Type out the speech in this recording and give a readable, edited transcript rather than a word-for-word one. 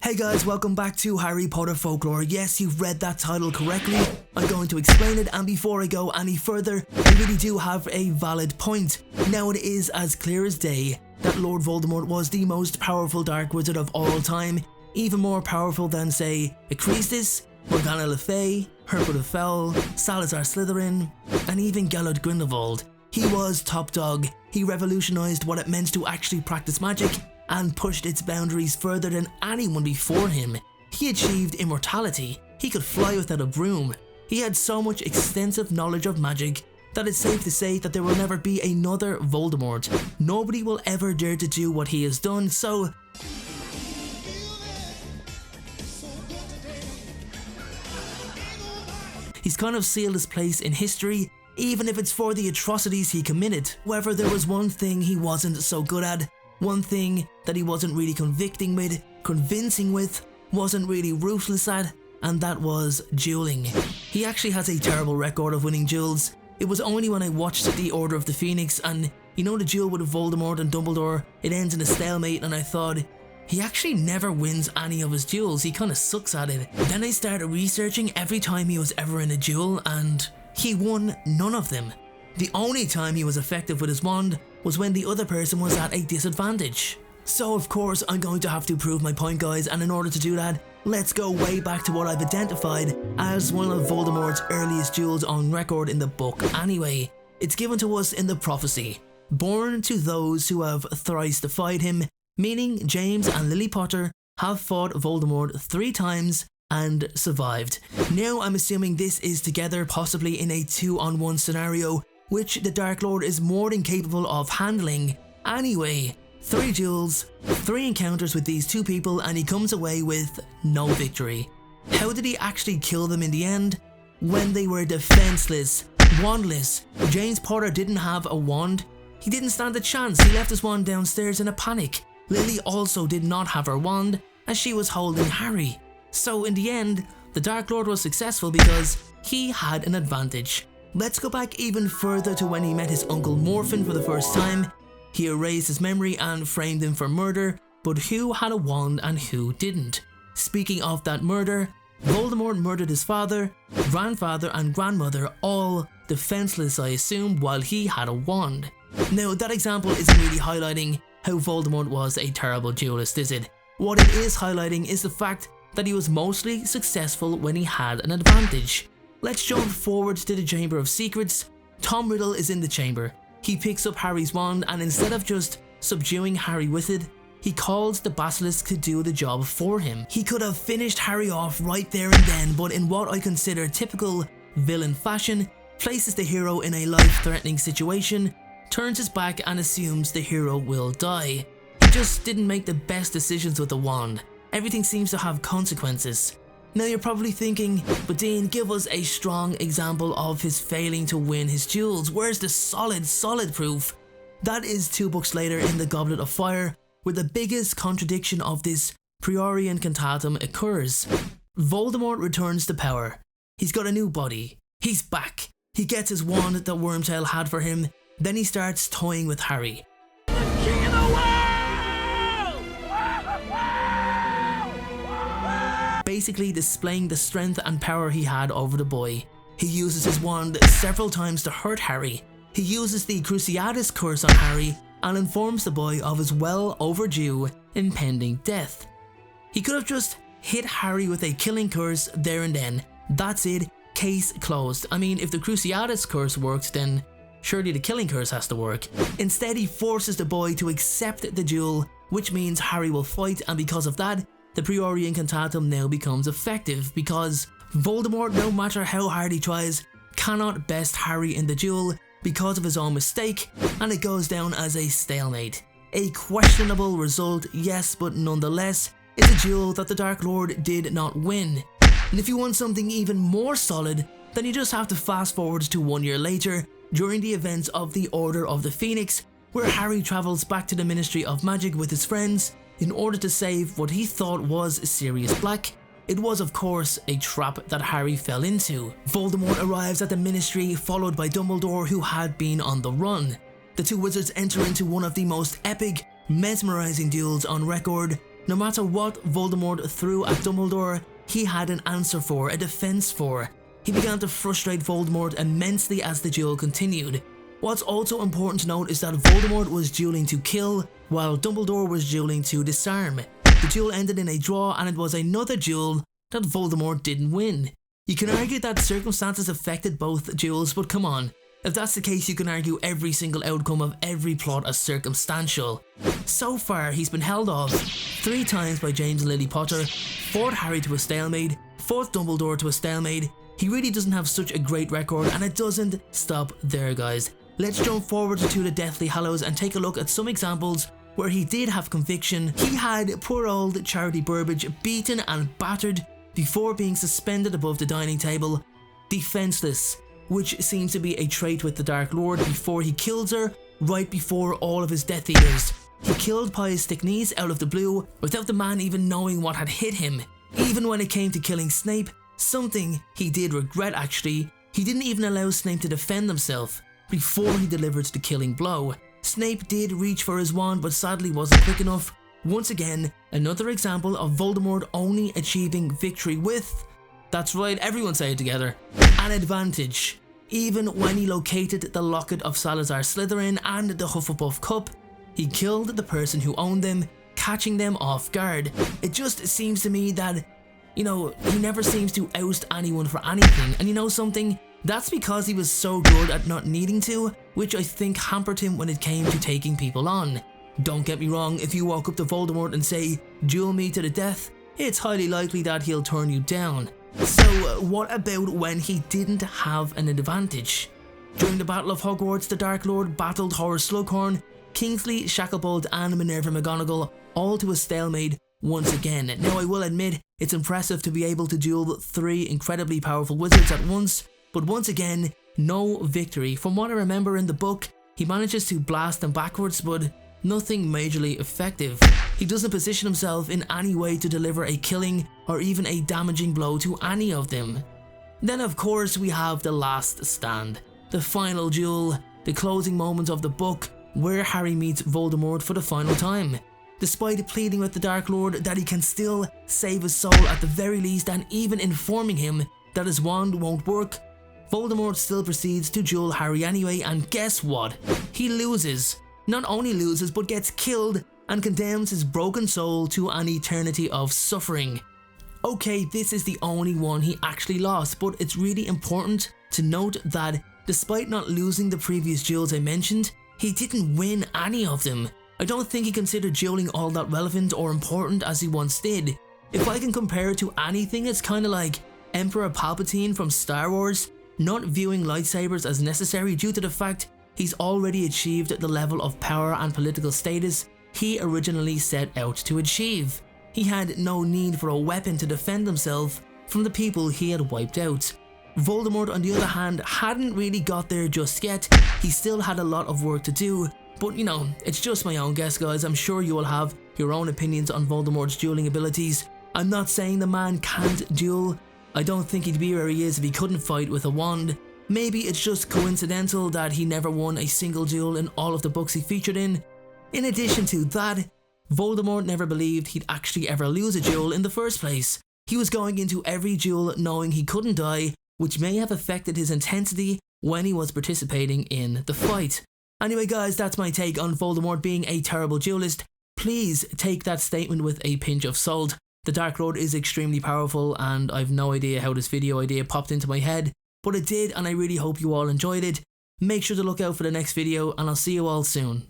Hey guys, welcome back to Harry Potter Folklore. Yes, you've read that title correctly. I'm going to explain it, and before I go any further, I really do have a valid point. Now, it is as clear as day that Lord Voldemort was the most powerful Dark Wizard of all time, even more powerful than, say, Acreustis, Morgana Le Fay, Hercule the Foul, Salazar Slytherin, and even Gellert Grindelwald. He was top dog. He revolutionized what it meant to actually practice magic and pushed its boundaries further than anyone before him. He achieved immortality. He could fly without a broom. He had so much extensive knowledge of magic that it's safe to say that there will never be another Voldemort. Nobody will ever dare to do what he has done, so he's kind of sealed his place in history, even if it's for the atrocities he committed. However, there was one thing he wasn't so good at, one thing that he wasn't really convincing with, wasn't really ruthless at, and that was dueling. He actually has a terrible record of winning duels. It was only when I watched The Order of the Phoenix and, you know, the duel with Voldemort and Dumbledore, it ends in a stalemate, and I thought, he actually never wins any of his duels, he kinda sucks at it. Then I started researching every time he was ever in a duel, and he won none of them. The only time he was effective with his wand was when the other person was at a disadvantage. So of course I'm going to have to prove my point, guys, and in order to do that, let's go way back to what I've identified as one of Voldemort's earliest duels on record in the book. Anyway, it's given to us in the prophecy. Born to those who have thrice defied him, meaning James and Lily Potter have fought Voldemort 3 times and survived. Now I'm assuming this is together, possibly in a 2-on-1 scenario, which the Dark Lord is more than capable of handling. Anyway, 3 duels, 3 encounters with these 2 people, and he comes away with no victory. How did he actually kill them in the end? When they were defenseless, wandless. James Potter didn't have a wand. He didn't stand a chance. He left his wand downstairs in a panic. Lily also did not have her wand, as she was holding Harry. So in the end, the Dark Lord was successful because he had an advantage. Let's go back even further to when he met his uncle Morphin for the first time. He erased his memory and framed him for murder, but who had a wand and who didn't? Speaking of that murder, Voldemort murdered his father, grandfather and grandmother, all defenseless I assume, while he had a wand. Now that example isn't really highlighting how Voldemort was a terrible duelist, is it? What it is highlighting is the fact that he was mostly successful when he had an advantage. Let's jump forward to the Chamber of Secrets. Tom Riddle is in the chamber. He picks up Harry's wand, and instead of just subduing Harry with it, he calls the basilisk to do the job for him. He could have finished Harry off right there and then, but in what I consider typical villain fashion, places the hero in a life-threatening situation, turns his back and assumes the hero will die. He just didn't make the best decisions with the wand. Everything seems to have consequences. Now you're probably thinking, but Dean, give us a strong example of his failing to win his duels. Where's the solid proof? That is 2 books later in the Goblet of Fire, where the biggest contradiction of this priori incantatem occurs. Voldemort returns to power. He's got a new body. He's back. He gets his wand that Wormtail had for him. Then he starts toying with Harry. King of the world! Basically displaying the strength and power he had over the boy. He uses his wand several times to hurt Harry. He uses the Cruciatus curse on Harry and informs the boy of his well overdue impending death. He could have just hit Harry with a killing curse there and then. That's it, case closed. I mean, if the Cruciatus curse worked, then surely the killing curse has to work. Instead, he forces the boy to accept the duel, which means Harry will fight, and because of that, the priori incantatem now becomes effective, because Voldemort, no matter how hard he tries, cannot best Harry in the duel because of his own mistake, and it goes down as a stalemate. A questionable result, yes, but nonetheless, it's a duel that the Dark Lord did not win. And if you want something even more solid, then you just have to fast forward to 1 year later, during the events of the Order of the Phoenix, where Harry travels back to the Ministry of Magic with his friends in order to save what he thought was Sirius Black. It was of course a trap that Harry fell into. Voldemort arrives at the Ministry, followed by Dumbledore, who had been on the run. The 2 wizards enter into one of the most epic, mesmerizing duels on record, No matter what Voldemort threw at Dumbledore, he had an answer for, a defense for. He began to frustrate Voldemort immensely as the duel continued. What's also important to note is that Voldemort was dueling to kill, while Dumbledore was dueling to disarm. The duel ended in a draw, and it was another duel that Voldemort didn't win. You can argue that circumstances affected both duels, but come on. If that's the case, you can argue every single outcome of every plot as circumstantial. So far, he's been held off 3 times by James and Lily Potter, fought Harry to a stalemate, fought Dumbledore to a stalemate. He really doesn't have such a great record, and it doesn't stop there, guys. Let's jump forward to the Deathly Hallows and take a look at some examples where he did have conviction. He had poor old Charity Burbage beaten and battered before being suspended above the dining table, defenseless, which seems to be a trait with the Dark Lord, before he kills her right before all of his Death Eaters. He killed Pius Stickneys out of the blue without the man even knowing what had hit him. Even when it came to killing Snape, something he did regret actually, he didn't even allow Snape to defend himself before he delivered the killing blow. Snape did reach for his wand, but sadly wasn't quick enough. Once again, another example of Voldemort only achieving victory with, that's right, everyone say it together, an advantage. Even when he located the locket of Salazar Slytherin and the Hufflepuff cup, he killed the person who owned them, catching them off guard. It just seems to me that, he never seems to oust anyone for anything, and you know something? That's because he was so good at not needing to, which I think hampered him when it came to taking people on. Don't get me wrong, if you walk up to Voldemort and say, duel me to the death, it's highly likely that he'll turn you down. So what about when he didn't have an advantage? During the Battle of Hogwarts, the Dark Lord battled Horace Slughorn, Kingsley Shacklebolt and Minerva McGonagall all to a stalemate once again. Now I will admit, it's impressive to be able to duel 3 incredibly powerful wizards at once, but once again, no victory. From what I remember in the book, he manages to blast them backwards, but nothing majorly effective. He doesn't position himself in any way to deliver a killing or even a damaging blow to any of them. Then of course we have the last stand, the final duel, the closing moments of the book where Harry meets Voldemort for the final time. Despite pleading with the Dark Lord that he can still save his soul at the very least, and even informing him that his wand won't work, Voldemort still proceeds to duel Harry anyway, and guess what? He loses. Not only loses, but gets killed and condemns his broken soul to an eternity of suffering. Okay, this is the only one he actually lost, but it's really important to note that despite not losing the previous duels I mentioned, he didn't win any of them. I don't think he considered dueling all that relevant or important as he once did. If I can compare it to anything, it's kinda like Emperor Palpatine from Star Wars not viewing lightsabers as necessary due to the fact he's already achieved the level of power and political status he originally set out to achieve. He had no need for a weapon to defend himself from the people he had wiped out. Voldemort, on the other hand, hadn't really got there just yet. He still had a lot of work to do, but it's just my own guess, guys. I'm sure you will have your own opinions on Voldemort's dueling abilities. I'm not saying the man can't duel. I don't think he'd be where he is if he couldn't fight with a wand. Maybe it's just coincidental that he never won a single duel in all of the books he featured in. In addition to that, Voldemort never believed he'd actually ever lose a duel in the first place. He was going into every duel knowing he couldn't die, which may have affected his intensity when he was participating in the fight. Anyway guys, that's my take on Voldemort being a terrible duelist. Please take that statement with a pinch of salt. The Dark Lord is extremely powerful, and I've no idea how this video idea popped into my head, but it did, and I really hope you all enjoyed it. Make sure to look out for the next video, and I'll see you all soon.